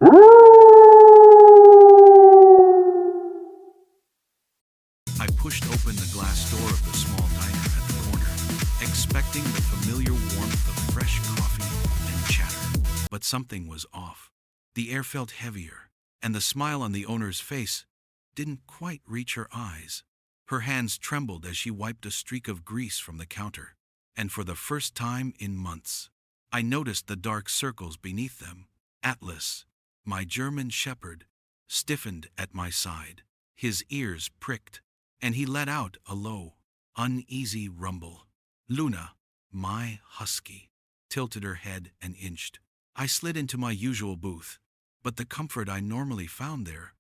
I pushed open the glass door of the small diner at the corner, expecting the familiar warmth of fresh coffee and chatter. But something was off. The air felt heavier, and the smile on the owner's face didn't quite reach her eyes. Her hands trembled as she wiped a streak of grease from the counter, and for the first time in months, I noticed the dark circles beneath them. Atlas, my German shepherd, stiffened at my side. His ears pricked, and he let out a low, uneasy rumble. Luna, my husky, tilted her head and inched. I slid into my usual booth, but the comfort I normally found there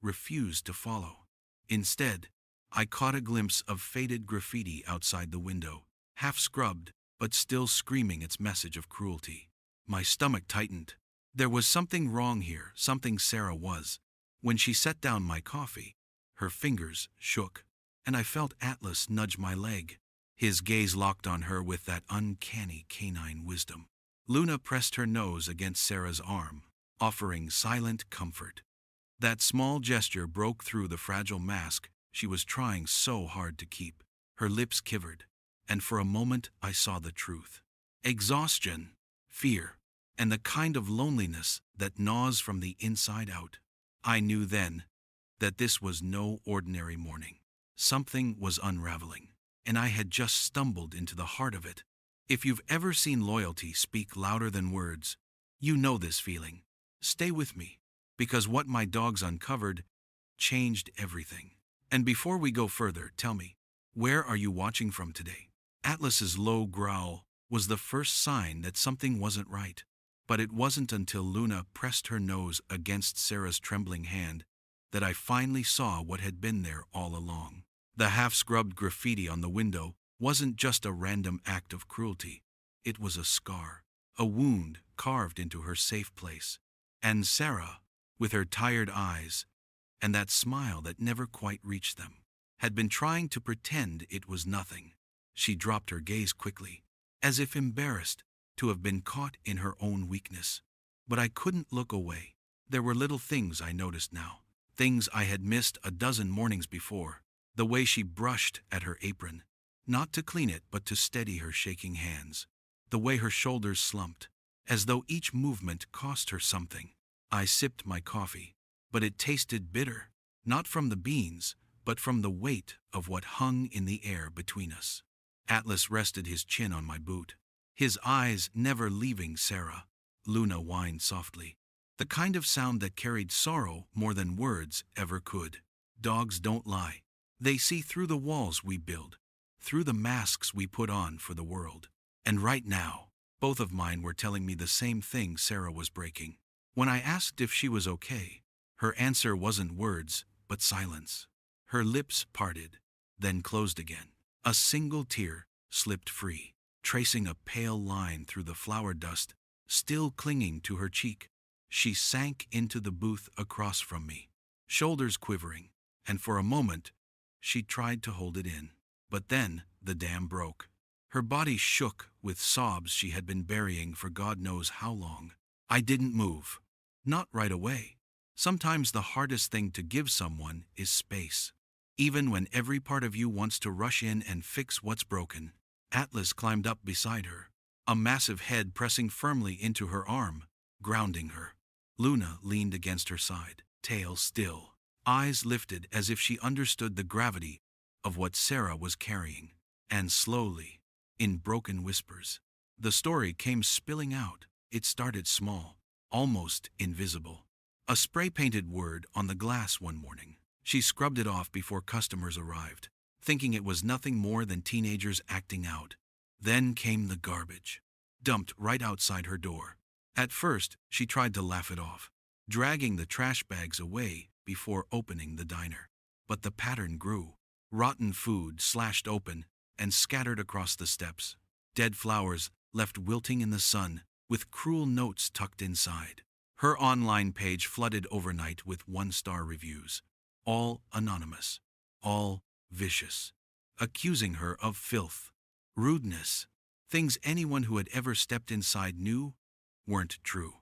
refused to follow. Instead, I caught a glimpse of faded graffiti outside the window, half scrubbed, but still screaming its message of cruelty. My stomach tightened. There was something wrong here, something Sarah was. When she set down my coffee, her fingers shook, and I felt Atlas nudge my leg. His gaze locked on her with that uncanny canine wisdom. Luna pressed her nose against Sarah's arm, offering silent comfort. That small gesture broke through the fragile mask she was trying so hard to keep. Her lips quivered, and for a moment I saw the truth. Exhaustion, fear, and the kind of loneliness that gnaws from the inside out. I knew then that this was no ordinary morning. Something was unraveling, and I had just stumbled into the heart of it. If you've ever seen loyalty speak louder than words, you know this feeling. Stay with me, because what my dogs uncovered changed everything. And before we go further, tell me, where are you watching from today? Atlas's low growl was the first sign that something wasn't right. But it wasn't until Luna pressed her nose against Sarah's trembling hand that I finally saw what had been there all along. The half-scrubbed graffiti on the window wasn't just a random act of cruelty. It was a scar, a wound carved into her safe place. And Sarah, with her tired eyes and that smile that never quite reached them, had been trying to pretend it was nothing. She dropped her gaze quickly, as if embarrassed to have been caught in her own weakness. But I couldn't look away. There were little things I noticed now, things I had missed a dozen mornings before. The way she brushed at her apron, not to clean it but to steady her shaking hands. The way her shoulders slumped, as though each movement cost her something. I sipped my coffee, but it tasted bitter, not from the beans, but from the weight of what hung in the air between us. Atlas rested his chin on my boot, his eyes never leaving Sarah. Luna whined softly, the kind of sound that carried sorrow more than words ever could. Dogs don't lie. They see through the walls we build, through the masks we put on for the world. And right now, both of mine were telling me the same thing Sarah was breaking. When I asked if she was okay, her answer wasn't words, but silence. Her lips parted, then closed again. A single tear slipped free, tracing a pale line through the flour dust still clinging to her cheek. She sank into the booth across from me, shoulders quivering, and for a moment, she tried to hold it in. But then, the dam broke. Her body shook with sobs she had been burying for God knows how long. I didn't move. Not right away. Sometimes the hardest thing to give someone is space. Even when every part of you wants to rush in and fix what's broken. Atlas climbed up beside her, a massive head pressing firmly into her arm, grounding her. Luna leaned against her side, tail still, eyes lifted as if she understood the gravity of what Sarah was carrying. And slowly, in broken whispers, the story came spilling out. It started small, almost invisible. A spray-painted word on the glass one morning. She scrubbed it off before customers arrived, thinking it was nothing more than teenagers acting out. Then came the garbage, dumped right outside her door. At first, she tried to laugh it off, dragging the trash bags away before opening the diner. But the pattern grew. Rotten food slashed open and scattered across the steps. Dead flowers left wilting in the sun, with cruel notes tucked inside. Her online page flooded overnight with one-star reviews, all anonymous, all vicious, accusing her of filth, rudeness, things anyone who had ever stepped inside knew weren't true.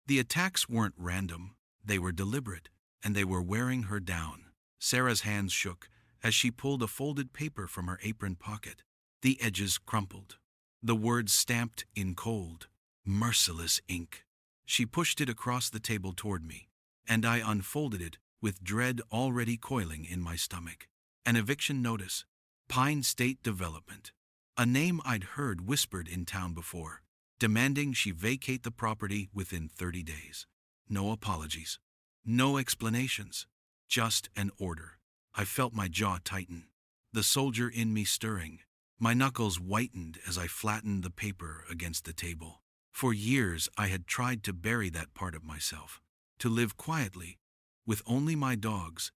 The attacks weren't random, they were deliberate, and they were wearing her down. Sarah's hands shook as she pulled a folded paper from her apron pocket. The edges crumpled. The words stamped in cold, merciless ink. She pushed it across the table toward me, and I unfolded it with dread already coiling in my stomach. An eviction notice. Pine State Development. A name I'd heard whispered in town before, demanding she vacate the property within 30 days. No apologies. No explanations. Just an order. I felt my jaw tighten, the soldier in me stirring. My knuckles whitened as I flattened the paper against the table. For years I had tried to bury that part of myself, to live quietly, with only my dogs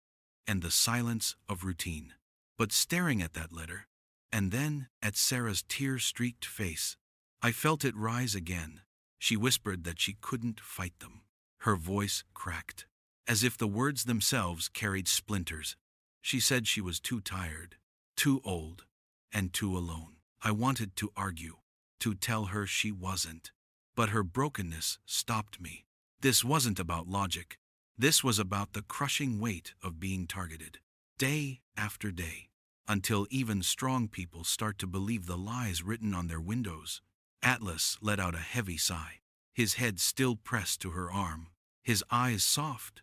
and the silence of routine. But staring at that letter, and then at Sarah's tear-streaked face, I felt it rise again. She whispered that she couldn't fight them. Her voice cracked, as if the words themselves carried splinters. She said she was too tired, too old, and too alone. I wanted to argue, to tell her she wasn't. But her brokenness stopped me. This wasn't about logic. This was about the crushing weight of being targeted, day after day, until even strong people start to believe the lies written on their windows. Atlas let out a heavy sigh, his head still pressed to her arm, his eyes soft,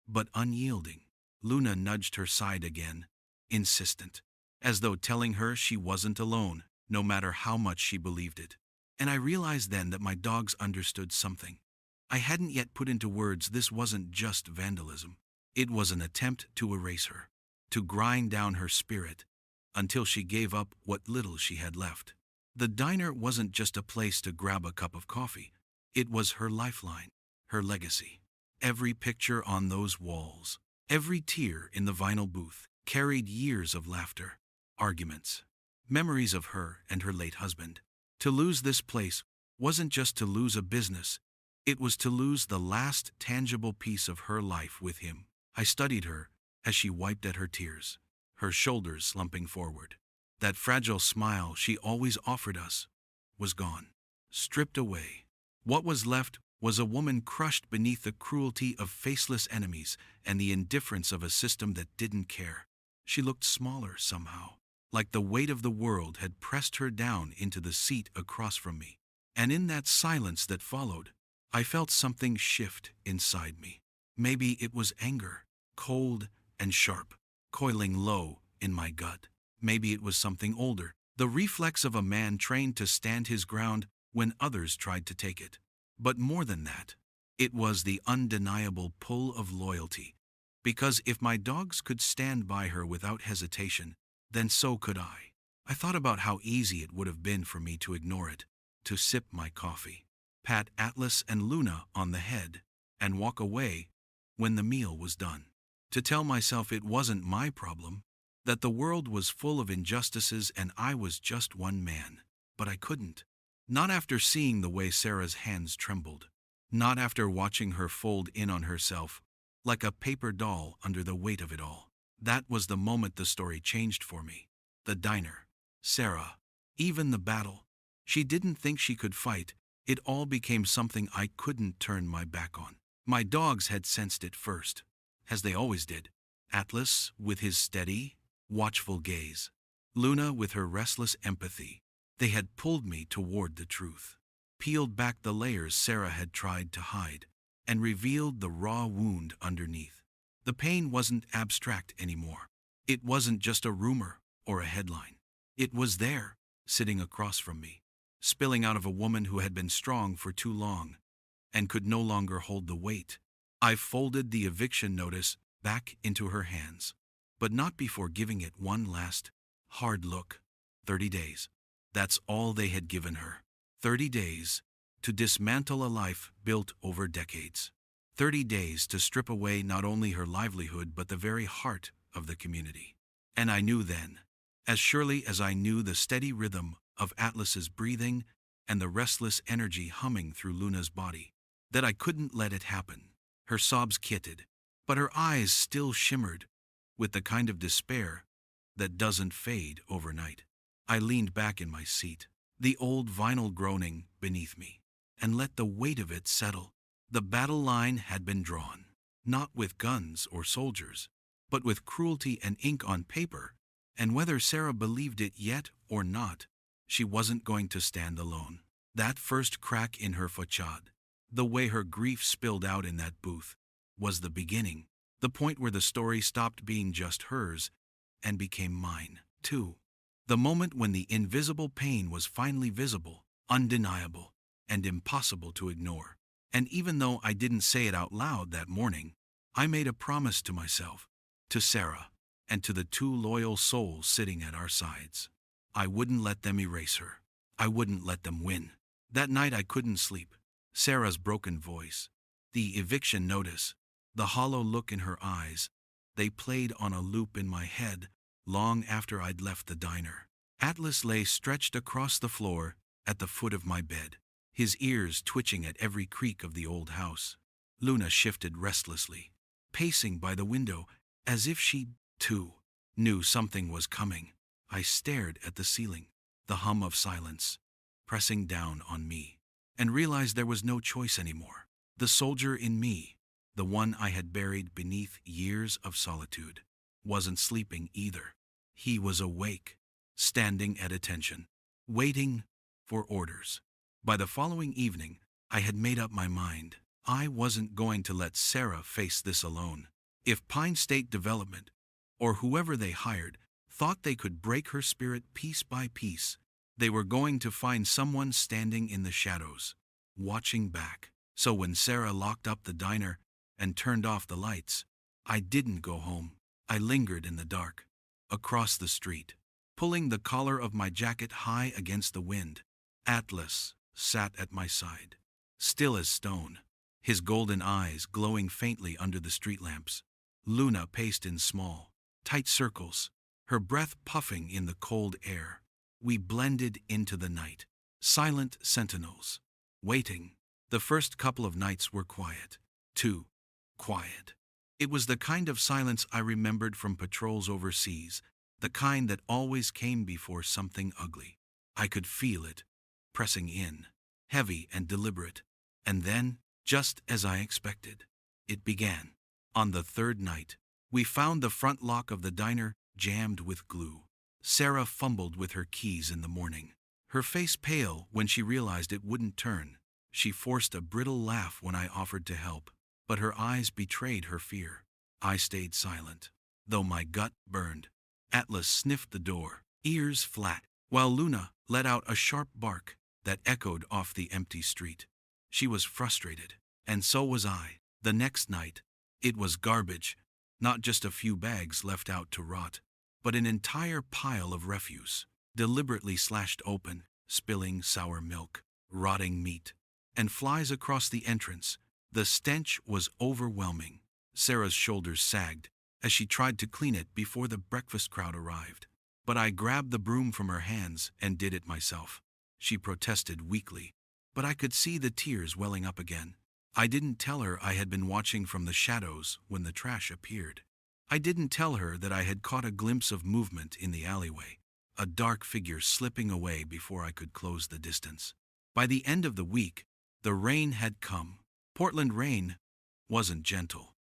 but unyielding. Luna nudged her side again, insistent, as though telling her she wasn't alone, no matter how much she believed it. And I realized then that my dogs understood something. I hadn't yet put into words this wasn't just vandalism. It was an attempt to erase her, to grind down her spirit, until she gave up what little she had left. The diner wasn't just a place to grab a cup of coffee. It was her lifeline, her legacy. Every picture on those walls, every tear in the vinyl booth, carried years of laughter, arguments, memories of her and her late husband. To lose this place wasn't just to lose a business, it was to lose the last tangible piece of her life with him. I studied her as she wiped at her tears, her shoulders slumping forward. That fragile smile she always offered us was gone, stripped away. What was left was a woman crushed beneath the cruelty of faceless enemies and the indifference of a system that didn't care. She looked smaller somehow, like the weight of the world had pressed her down into the seat across from me. And in that silence that followed, I felt something shift inside me. Maybe it was anger, cold and sharp, coiling low in my gut. Maybe it was something older, the reflex of a man trained to stand his ground when others tried to take it. But more than that, it was the undeniable pull of loyalty. Because if my dogs could stand by her without hesitation, then so could I. I thought about how easy it would have been for me to ignore it, to sip my coffee, pat Atlas and Luna on the head, and walk away when the meal was done. To tell myself it wasn't my problem, that the world was full of injustices and I was just one man. But I couldn't. Not after seeing the way Sarah's hands trembled. Not after watching her fold in on herself, like a paper doll under the weight of it all. That was the moment the story changed for me. The diner, Sarah, even the battle. She didn't think she could fight. It all became something I couldn't turn my back on. My dogs had sensed it first, as they always did. Atlas with his steady, watchful gaze. Luna with her restless empathy. They had pulled me toward the truth, peeled back the layers Sarah had tried to hide, and revealed the raw wound underneath. The pain wasn't abstract anymore. It wasn't just a rumor or a headline. It was there, sitting across from me, spilling out of a woman who had been strong for too long and could no longer hold the weight. I folded the eviction notice back into her hands, but not before giving it one last, hard look. 30 days. That's all they had given her. 30 days to dismantle a life built over decades. 30 days to strip away not only her livelihood but the very heart of the community. And I knew then, as surely as I knew the steady rhythm of Atlas's breathing and the restless energy humming through Luna's body, that I couldn't let it happen. Her sobs kitted, but her eyes still shimmered with the kind of despair that doesn't fade overnight. I leaned back in my seat, the old vinyl groaning beneath me, and let the weight of it settle. The battle line had been drawn, not with guns or soldiers, but with cruelty and ink on paper, and whether Sarah believed it yet or not, she wasn't going to stand alone. That first crack in her facade, the way her grief spilled out in that booth, was the beginning, the point where the story stopped being just hers and became mine, too. The moment when the invisible pain was finally visible, undeniable, and impossible to ignore. And even though I didn't say it out loud that morning, I made a promise to myself, to Sarah, and to the two loyal souls sitting at our sides. I wouldn't let them erase her. I wouldn't let them win. That night I couldn't sleep. Sarah's broken voice, the eviction notice, the hollow look in her eyes, they played on a loop in my head long after I'd left the diner. Atlas lay stretched across the floor at the foot of my bed, his ears twitching at every creak of the old house. Luna shifted restlessly, pacing by the window as if she, too, knew something was coming. I stared at the ceiling, the hum of silence, pressing down on me, and realized there was no choice anymore. The soldier in me, the one I had buried beneath years of solitude, wasn't sleeping either. He was awake, standing at attention, waiting for orders. By the following evening, I had made up my mind. I wasn't going to let Sarah face this alone. If Pine State Development, or whoever they hired, thought they could break her spirit piece by piece, they were going to find someone standing in the shadows, watching back. So when Sarah locked up the diner and turned off the lights, I didn't go home. I lingered in the dark, across the street, pulling the collar of my jacket high against the wind. Atlas sat at my side, still as stone, his golden eyes glowing faintly under the street lamps. Luna paced in small, tight circles, her breath puffing in the cold air. We blended into the night, silent sentinels, waiting. The first couple of nights were quiet, too quiet. It was the kind of silence I remembered from patrols overseas, the kind that always came before something ugly. I could feel it, pressing in, heavy and deliberate. And then, just as I expected, it began. On the third night, we found the front lock of the diner jammed with glue. Sarah fumbled with her keys in the morning, her face pale when she realized it wouldn't turn. She forced a brittle laugh when I offered to help, but her eyes betrayed her fear. I stayed silent, though my gut burned. Atlas sniffed the door, ears flat, while Luna let out a sharp bark that echoed off the empty street. She was frustrated, and so was I. The next night, it was garbage, not just a few bags left out to rot, but an entire pile of refuse, deliberately slashed open, spilling sour milk, rotting meat, and flies across the entrance. The stench was overwhelming. Sarah's shoulders sagged as she tried to clean it before the breakfast crowd arrived. But I grabbed the broom from her hands and did it myself. She protested weakly, but I could see the tears welling up again. I didn't tell her I had been watching from the shadows when the trash appeared. I didn't tell her that I had caught a glimpse of movement in the alleyway, a dark figure slipping away before I could close the distance. By the end of the week, the rain had come. Portland rain wasn't gentle.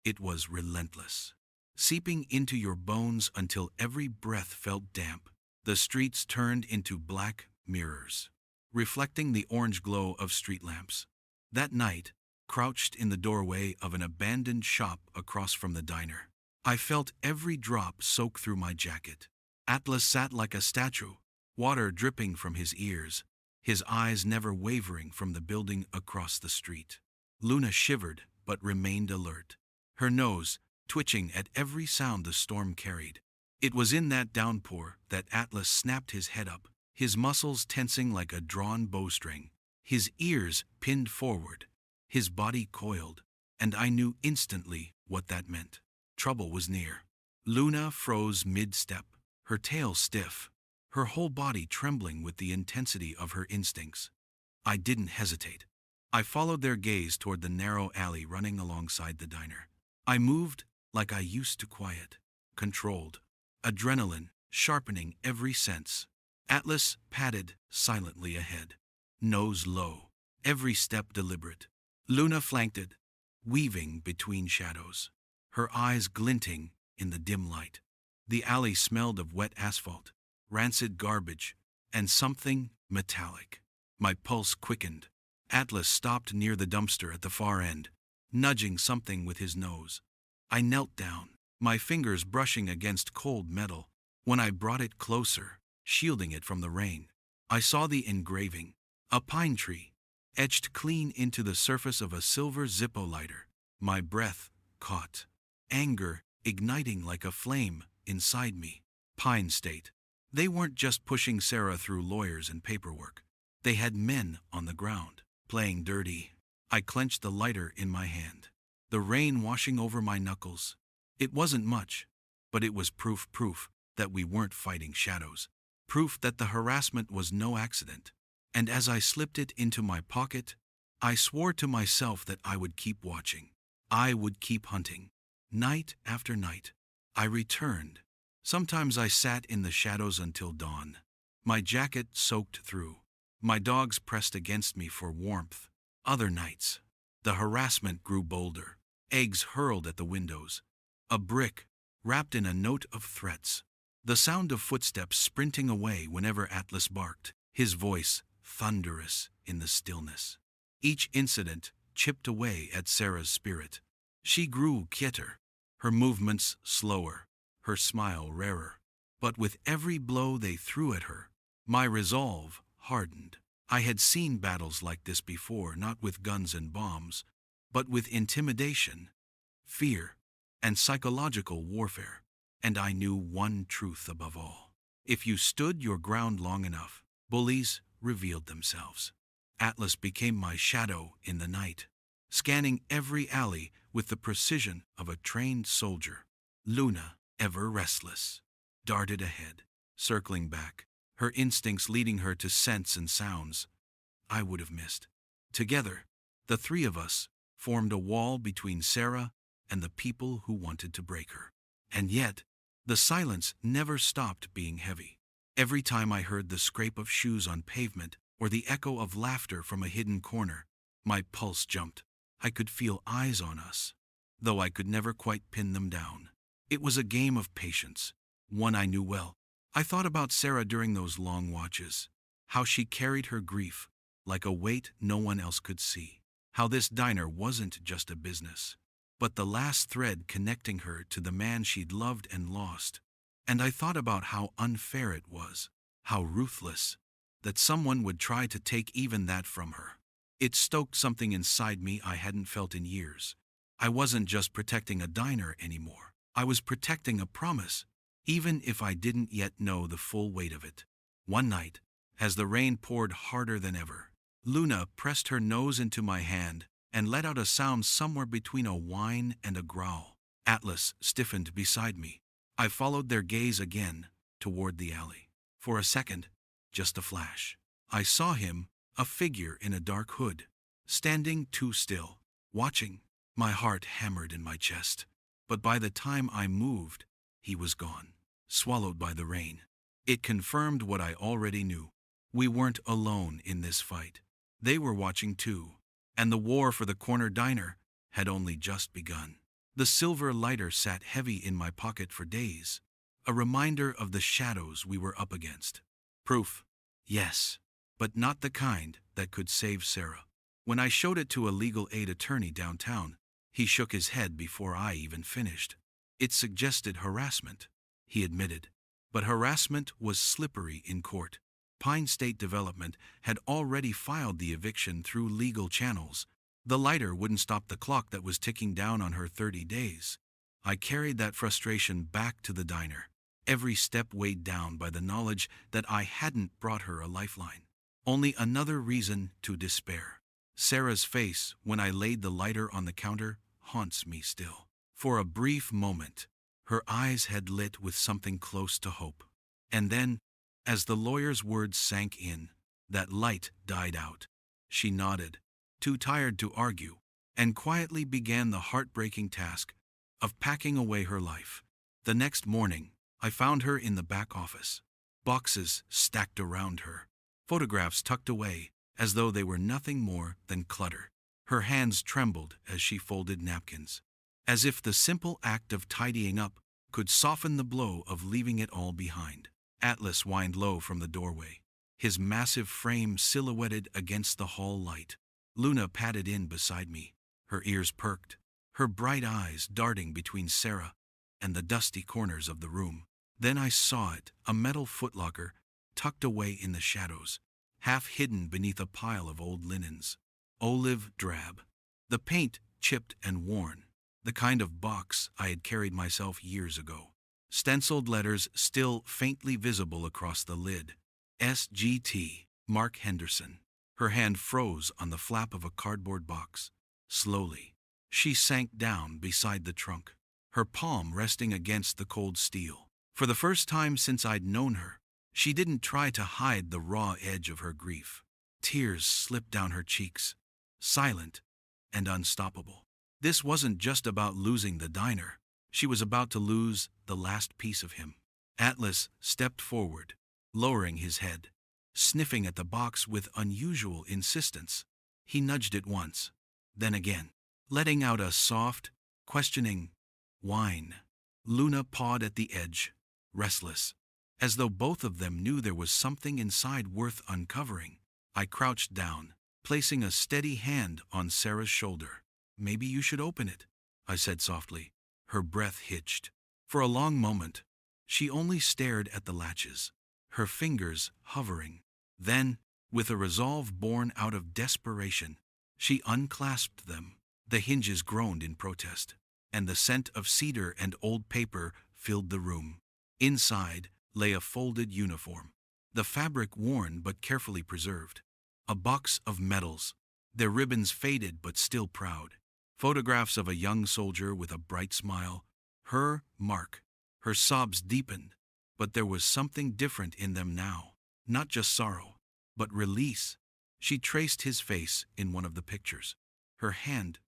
It was relentless, seeping into your bones until every breath felt damp. The streets turned into black mirrors, reflecting the orange glow of street lamps. That night, crouched in the doorway of an abandoned shop across from the diner, I felt every drop soak through my jacket. Atlas sat like a statue, water dripping from his ears, his eyes never wavering from the building across the street. Luna shivered but remained alert, her nose twitching at every sound the storm carried. It was in that downpour that Atlas snapped his head up, his muscles tensing like a drawn bowstring, his ears pinned forward, his body coiled, and I knew instantly what that meant. Trouble was near. Luna froze mid-step, her tail stiff, her whole body trembling with the intensity of her instincts. I didn't hesitate. I followed their gaze toward the narrow alley running alongside the diner. I moved like I used to, quiet, controlled, adrenaline sharpening every sense. Atlas padded silently ahead, nose low, every step deliberate. Luna flanked it, weaving between shadows, her eyes glinting in the dim light. The alley smelled of wet asphalt, rancid garbage, and something metallic. My pulse quickened. Atlas stopped near the dumpster at the far end, nudging something with his nose. I knelt down, my fingers brushing against cold metal. When I brought it closer, shielding it from the rain, I saw the engraving, a pine tree, etched clean into the surface of a silver Zippo lighter. My breath caught, anger igniting like a flame inside me. Pine State. They weren't just pushing Sarah through lawyers and paperwork. They had men on the ground, playing dirty. I clenched the lighter in my hand, the rain washing over my knuckles. It wasn't much, but it was proof that we weren't fighting shadows. Proof that the harassment was no accident. And as I slipped it into my pocket, I swore to myself that I would keep watching. I would keep hunting. Night after night, I returned. Sometimes I sat in the shadows until dawn, my jacket soaked through, my dogs pressed against me for warmth. Other nights, the harassment grew bolder, eggs hurled at the windows, a brick wrapped in a note of threats, the sound of footsteps sprinting away whenever Atlas barked, his voice thunderous in the stillness. Each incident chipped away at Sarah's spirit. She grew quieter, her movements slower, her smile rarer. But with every blow they threw at her, my resolve hardened. I had seen battles like this before, not with guns and bombs, but with intimidation, fear, and psychological warfare. And I knew one truth above all. If you stood your ground long enough, bullies revealed themselves. Atlas became my shadow in the night, scanning every alley with the precision of a trained soldier. Luna, ever restless, darted ahead, circling back, her instincts leading her to scents and sounds I would have missed. Together, the three of us formed a wall between Sarah and the people who wanted to break her. And yet, the silence never stopped being heavy. Every time I heard the scrape of shoes on pavement or the echo of laughter from a hidden corner, my pulse jumped. I could feel eyes on us, though I could never quite pin them down. It was a game of patience, one I knew well. I thought about Sarah during those long watches, how she carried her grief like a weight no one else could see, how this diner wasn't just a business, but the last thread connecting her to the man she'd loved and lost. And I thought about how unfair it was, how ruthless, that someone would try to take even that from her. It stoked something inside me I hadn't felt in years. I wasn't just protecting a diner anymore. I was protecting a promise, even if I didn't yet know the full weight of it. One night, as the rain poured harder than ever, Luna pressed her nose into my hand and let out a sound somewhere between a whine and a growl. Atlas stiffened beside me. I followed their gaze again, toward the alley. For a second, just a flash, I saw him, a figure in a dark hood, standing too still, watching. My heart hammered in my chest. But by the time I moved, he was gone, swallowed by the rain. It confirmed what I already knew. We weren't alone in this fight. They were watching too, and the war for the corner diner had only just begun. The silver lighter sat heavy in my pocket for days, a reminder of the shadows we were up against. Proof, yes, but not the kind that could save Sarah. When I showed it to a legal aid attorney downtown, he shook his head before I even finished. It suggested harassment, he admitted, but harassment was slippery in court. Pine State Development had already filed the eviction through legal channels. The lighter wouldn't stop the clock that was ticking down on her 30 days. I carried that frustration back to the diner, every step weighed down by the knowledge that I hadn't brought her a lifeline. Only another reason to despair. Sarah's face, when I laid the lighter on the counter, haunts me still. For a brief moment, her eyes had lit with something close to hope. And then, as the lawyer's words sank in, that light died out. She nodded, too tired to argue, and quietly began the heartbreaking task of packing away her life. The next morning, I found her in the back office, boxes stacked around her, photographs tucked away as though they were nothing more than clutter. Her hands trembled as she folded napkins, as if the simple act of tidying up could soften the blow of leaving it all behind. Atlas whined low from the doorway, his massive frame silhouetted against the hall light. Luna padded in beside me, her ears perked, her bright eyes darting between Sarah and the dusty corners of the room. Then I saw it, a metal footlocker tucked away in the shadows, half hidden beneath a pile of old linens. Olive drab, the paint chipped and worn, the kind of box I had carried myself years ago. Stenciled letters still faintly visible across the lid. SGT, Mark Henderson. Her hand froze on the flap of a cardboard box. Slowly, she sank down beside the trunk, her palm resting against the cold steel. For the first time since I'd known her, she didn't try to hide the raw edge of her grief. Tears slipped down her cheeks, silent and unstoppable. This wasn't just about losing the diner. She was about to lose the last piece of him. Atlas stepped forward, lowering his head, sniffing at the box with unusual insistence. He nudged it once, then again, letting out a soft, questioning whine. Luna pawed at the edge, restless, as though both of them knew there was something inside worth uncovering. I crouched down, placing a steady hand on Sarah's shoulder. "Maybe you should open it," I said softly. Her breath hitched. For a long moment, she only stared at the latches, her fingers hovering. Then, with a resolve born out of desperation, she unclasped them. The hinges groaned in protest, and the scent of cedar and old paper filled the room. Inside lay a folded uniform, the fabric worn but carefully preserved. A box of medals, their ribbons faded but still proud. Photographs of a young soldier with a bright smile. Her mark. Her sobs deepened, but there was something different in them now. Not just sorrow, but release. She traced his face in one of the pictures, her hand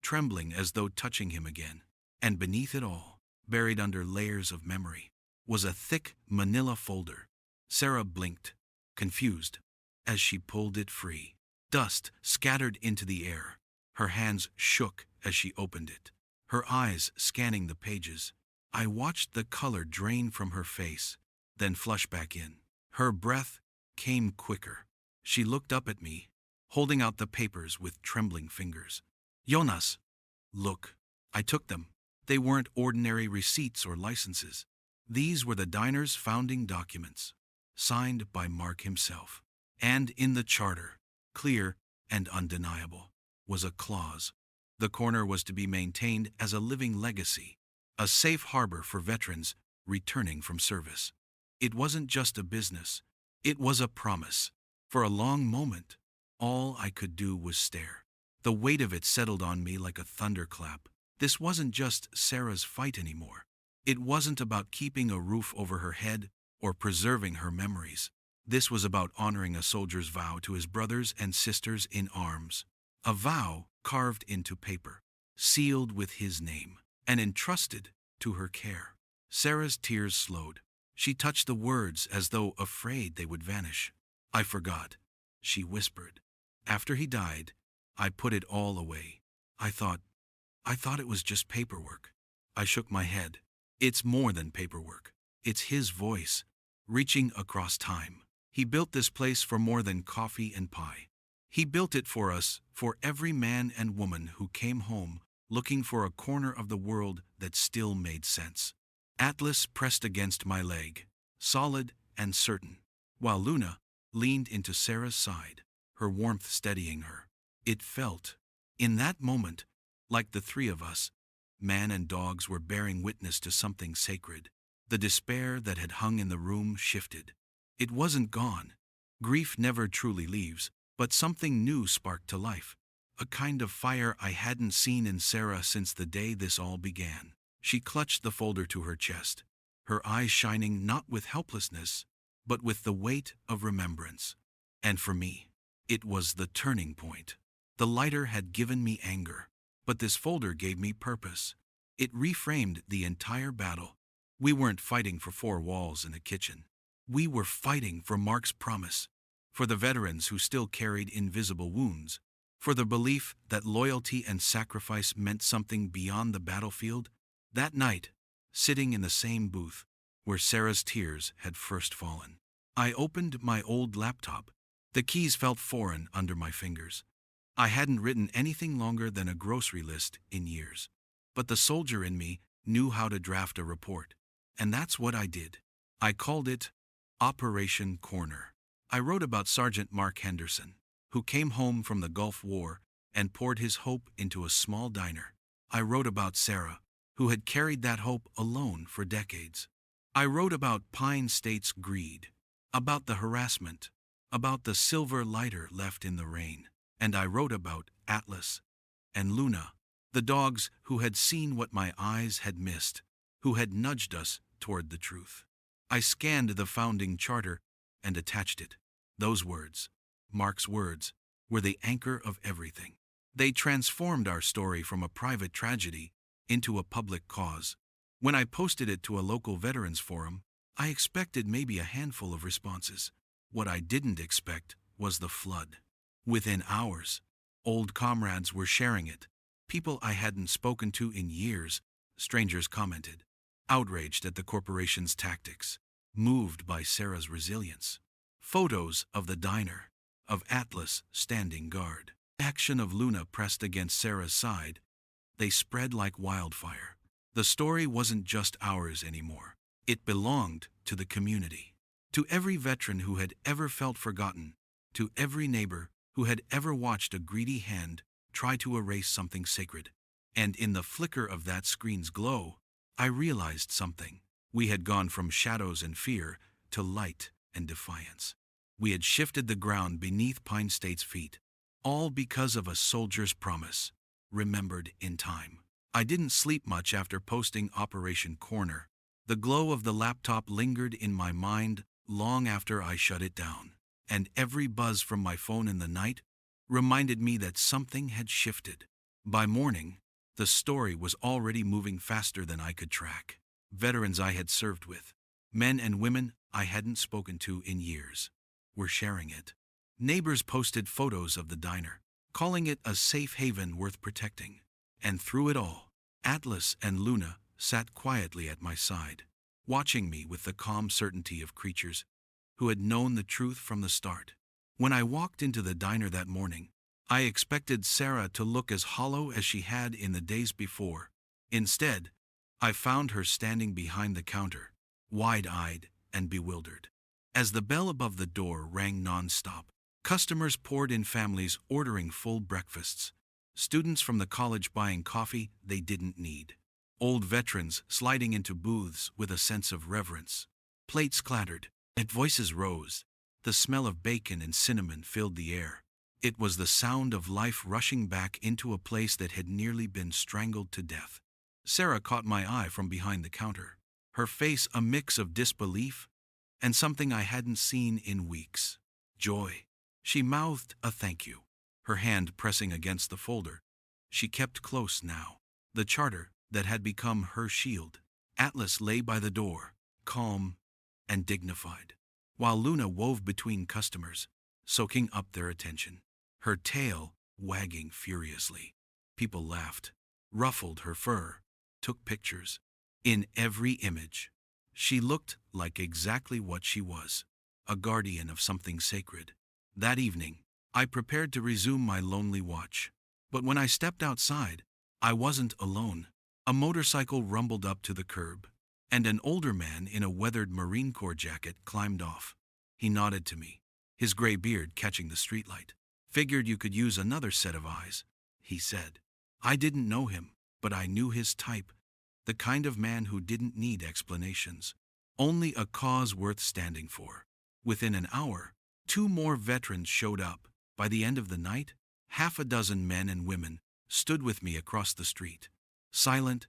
trembling as though touching him again. And beneath it all, buried under layers of memory, was a thick manila folder. Sarah blinked, confused, as she pulled it free. Dust scattered into the air. Her hands shook as she opened it, her eyes scanning the pages. I watched the color drain from her face, then flush back in. Her breath came quicker. She looked up at me, holding out the papers with trembling fingers. "Jonas, look." I took them. They weren't ordinary receipts or licenses. These were the diner's founding documents, signed by Mark himself. And in the charter, clear and undeniable, was a clause. The corner was to be maintained as a living legacy, a safe harbor for veterans returning from service. It wasn't just a business, it was a promise. For a long moment, all I could do was stare. The weight of it settled on me like a thunderclap. This wasn't just Sarah's fight anymore. It wasn't about keeping a roof over her head or preserving her memories. This was about honoring a soldier's vow to his brothers and sisters in arms. A vow carved into paper, sealed with his name, and entrusted to her care. Sarah's tears slowed. She touched the words as though afraid they would vanish. "I forgot," she whispered. "After he died, I put it all away. I thought it was just paperwork." I shook my head. "It's more than paperwork. It's his voice, reaching across time. He built this place for more than coffee and pie. He built it for us, for every man and woman who came home looking for a corner of the world that still made sense." Atlas pressed against my leg, solid and certain, while Luna leaned into Sarah's side, her warmth steadying her. It felt, in that moment, like the three of us, man and dogs, were bearing witness to something sacred. The despair that had hung in the room shifted. It wasn't gone. Grief never truly leaves, but something new sparked to life. A kind of fire I hadn't seen in Sarah since the day this all began. She clutched the folder to her chest, her eyes shining not with helplessness, but with the weight of remembrance. And for me, it was the turning point. The lighter had given me anger, but this folder gave me purpose. It reframed the entire battle. We weren't fighting for four walls in a kitchen. We were fighting for Mark's promise, for the veterans who still carried invisible wounds, For the belief that loyalty and sacrifice meant something beyond the battlefield. That night, sitting in the same booth where Sarah's tears had first fallen, I opened my old laptop. The keys felt foreign under my fingers. I hadn't written anything longer than a grocery list in years. But the soldier in me knew how to draft a report. And that's what I did. I called it Operation Corner. I wrote about Sergeant Mark Henderson, who came home from the Gulf War and poured his hope into a small diner. I wrote about Sarah, who had carried that hope alone for decades. I wrote about Pine State's greed, about the harassment, about the silver lighter left in the rain. And I wrote about Atlas and Luna, the dogs who had seen what my eyes had missed, who had nudged us toward the truth. I scanned the founding charter and attached it. Those words, Mark's words, were the anchor of everything. They transformed our story from a private tragedy into a public cause. When I posted it to a local veterans forum, I expected maybe a handful of responses. What I didn't expect was the flood. Within hours, old comrades were sharing it. People I hadn't spoken to in years, strangers commented, outraged at the corporation's tactics, moved by Sarah's resilience. Photos of the diner, of Atlas standing guard, action of Luna pressed against Sarah's side, they spread like wildfire. The story wasn't just ours anymore. It belonged to the community. To every veteran who had ever felt forgotten, to every neighbor who had ever watched a greedy hand try to erase something sacred. And in the flicker of that screen's glow, I realized something. We had gone from shadows and fear to light and defiance. We had shifted the ground beneath Pine State's feet, all because of a soldier's promise, remembered in time. I didn't sleep much after posting Operation Corner. The glow of the laptop lingered in my mind long after I shut it down. And every buzz from my phone in the night reminded me that something had shifted. By morning, the story was already moving faster than I could track. Veterans I had served with, men and women I hadn't spoken to in years, were sharing it. Neighbors posted photos of the diner, calling it a safe haven worth protecting. And through it all, Atlas and Luna sat quietly at my side, watching me with the calm certainty of creatures who had known the truth from the start. When I walked into the diner that morning, I expected Sarah to look as hollow as she had in the days before. Instead, I found her standing behind the counter, wide-eyed and bewildered. As the bell above the door rang non-stop, customers poured in, families ordering full breakfasts, students from the college buying coffee they didn't need, old veterans sliding into booths with a sense of reverence. Plates clattered, and voices rose. The smell of bacon and cinnamon filled the air. It was the sound of life rushing back into a place that had nearly been strangled to death. Sarah caught my eye from behind the counter, her face a mix of disbelief and something I hadn't seen in weeks. Joy. She mouthed a thank you, her hand pressing against the folder she kept close now, the charter that had become her shield. Atlas lay by the door, calm and dignified, while Luna wove between customers, soaking up their attention, her tail wagging furiously. People laughed, ruffled her fur, took pictures. In every image, she looked like exactly what she was, a guardian of something sacred. That evening, I prepared to resume my lonely watch. But when I stepped outside, I wasn't alone. A motorcycle rumbled up to the curb, and an older man in a weathered Marine Corps jacket climbed off. He nodded to me, his gray beard catching the streetlight. Figured you could use another set of eyes, he said. I didn't know him, but I knew his type, the kind of man who didn't need explanations, only a cause worth standing for. Within an hour, 2 more veterans showed up. By the end of the night, 6 men and women stood with me across the street, silent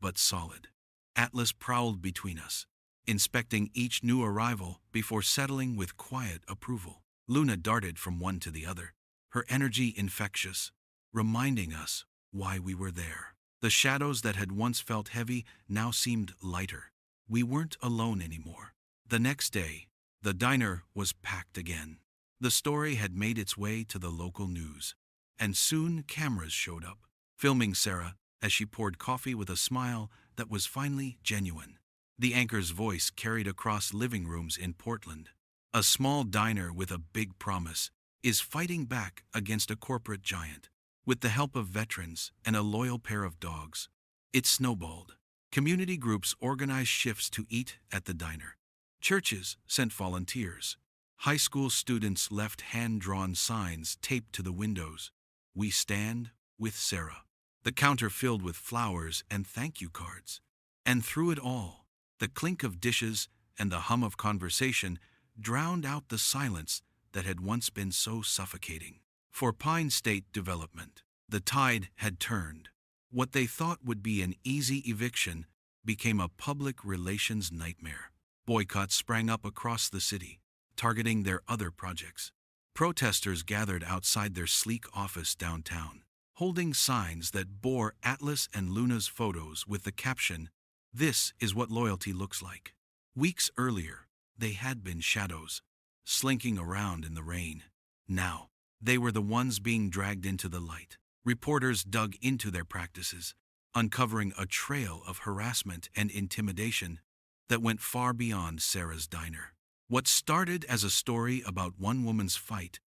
but solid. Atlas prowled between us, inspecting each new arrival before settling with quiet approval. Luna darted from one to the other, her energy infectious, reminding us why we were there. The shadows that had once felt heavy now seemed lighter. We weren't alone anymore. The next day, the diner was packed again. The story had made its way to the local news, and soon cameras showed up, filming Sarah as she poured coffee with a smile that was finally genuine. The anchor's voice carried across living rooms in Portland. A small diner with a big promise is fighting back against a corporate giant. With the help of veterans and a loyal pair of dogs, it snowballed. Community groups organized shifts to eat at the diner. Churches sent volunteers. High school students left hand-drawn signs taped to the windows. "We stand with Sarah." The counter filled with flowers and thank you cards. And through it all, the clink of dishes and the hum of conversation drowned out the silence that had once been so suffocating. For Pine State Development, the tide had turned. What they thought would be an easy eviction became a public relations nightmare. Boycotts sprang up across the city, targeting their other projects. Protesters gathered outside their sleek office downtown, holding signs that bore Atlas and Luna's photos with the caption, "This is what loyalty looks like." Weeks earlier, they had been shadows, slinking around in the rain. Now, they were the ones being dragged into the light. Reporters dug into their practices, uncovering a trail of harassment and intimidation that went far beyond Sarah's diner. What started as a story about one woman's fight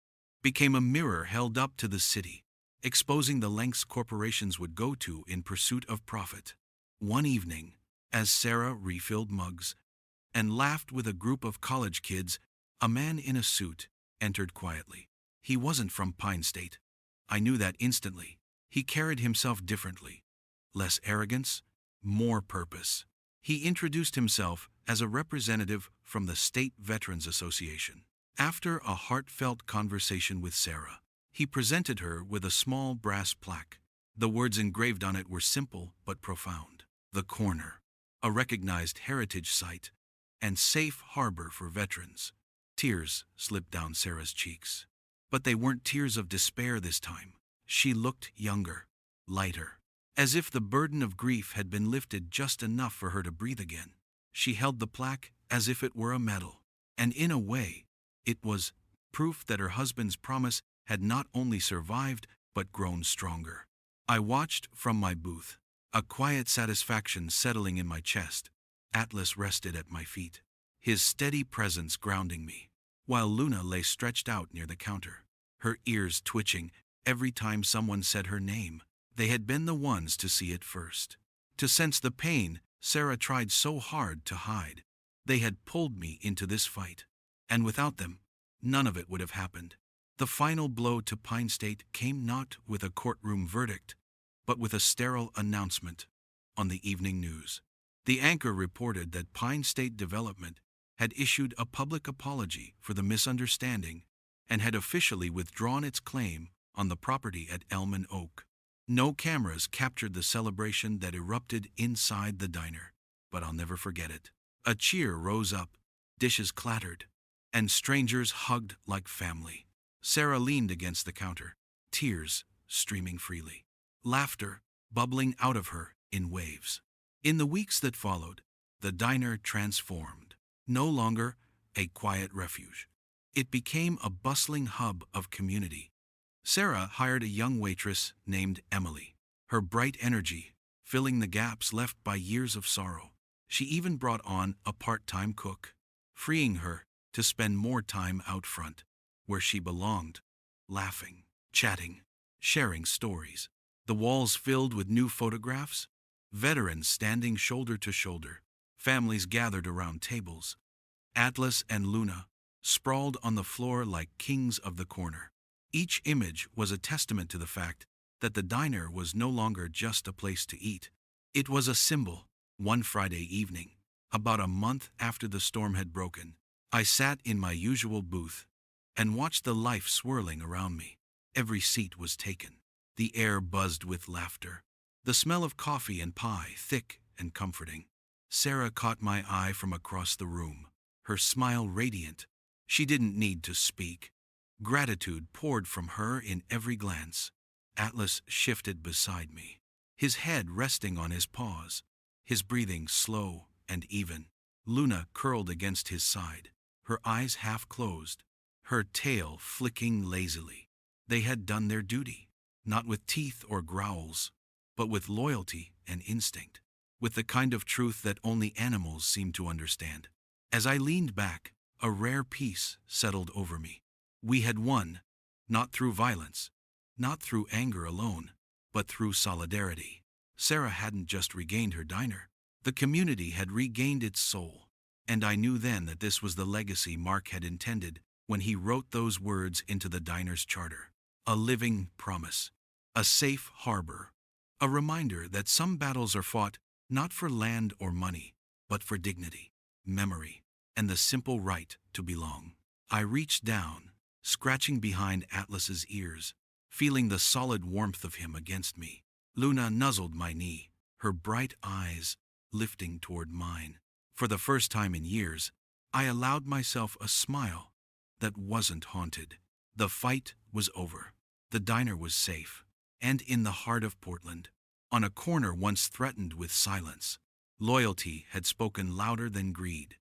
became a mirror held up to the city, exposing the lengths corporations would go to in pursuit of profit. One evening, as Sarah refilled mugs and laughed with a group of college kids, a man in a suit entered quietly. He wasn't from Pine State. I knew that instantly. He carried himself differently. Less arrogance, more purpose. He introduced himself as a representative from the State Veterans Association. After a heartfelt conversation with Sarah, he presented her with a small brass plaque. The words engraved on it were simple but profound. "The Corner, a recognized heritage site and safe harbor for veterans." Tears slipped down Sarah's cheeks. But they weren't tears of despair this time. She looked younger, lighter, as if the burden of grief had been lifted just enough for her to breathe again. She held the plaque as if it were a medal, and in a way, it was proof that her husband's promise had not only survived but grown stronger. I watched from my booth, a quiet satisfaction settling in my chest. Atlas rested at my feet, his steady presence grounding me, while Luna lay stretched out near the counter, her ears twitching every time someone said her name. They had been the ones to see it first, to sense the pain Sarah tried so hard to hide. They had pulled me into this fight, and without them, none of it would have happened. The final blow to Pine State came not with a courtroom verdict, but with a sterile announcement on the evening news. The anchor reported that Pine State Development had issued a public apology for the misunderstanding and had officially withdrawn its claim on the property at Elm and Oak. No cameras captured the celebration that erupted inside the diner, but I'll never forget it. A cheer rose up, dishes clattered, and strangers hugged like family. Sarah leaned against the counter, tears streaming freely, laughter bubbling out of her in waves. In the weeks that followed, the diner transformed. No longer a quiet refuge, it became a bustling hub of community. Sarah hired a young waitress named Emily, her bright energy filling the gaps left by years of sorrow. She even brought on a part-time cook, freeing her to spend more time out front, where she belonged, laughing, chatting, sharing stories. The walls filled with new photographs, veterans standing shoulder to shoulder, families gathered around tables. Atlas and Luna sprawled on the floor like kings of the corner. Each image was a testament to the fact that the diner was no longer just a place to eat. It was a symbol. One Friday evening, about a month after the storm had broken, I sat in my usual booth and watched the life swirling around me. Every seat was taken. The air buzzed with laughter. The smell of coffee and pie, thick and comforting. Sarah caught my eye from across the room, her smile radiant. She didn't need to speak. Gratitude poured from her in every glance. Atlas shifted beside me, his head resting on his paws, his breathing slow and even. Luna curled against his side, her eyes half closed, her tail flicking lazily. They had done their duty. not with teeth or growls, but with loyalty and instinct, with the kind of truth that only animals seem to understand. As I leaned back, a rare peace settled over me. We had won, not through violence, not through anger alone, but through solidarity. Sarah hadn't just regained her diner. The community had regained its soul. And I knew then that this was the legacy Mark had intended when he wrote those words into the diner's charter. A living promise, a safe harbor, a reminder that some battles are fought not for land or money, but for dignity, memory, and the simple right to belong. I reached down, scratching behind Atlas's ears, feeling the solid warmth of him against me. Luna nuzzled my knee, her bright eyes lifting toward mine. For the first time in years, I allowed myself a smile that wasn't haunted. The fight was over. The diner was safe. And in the heart of Portland, on a corner once threatened with silence, loyalty had spoken louder than greed.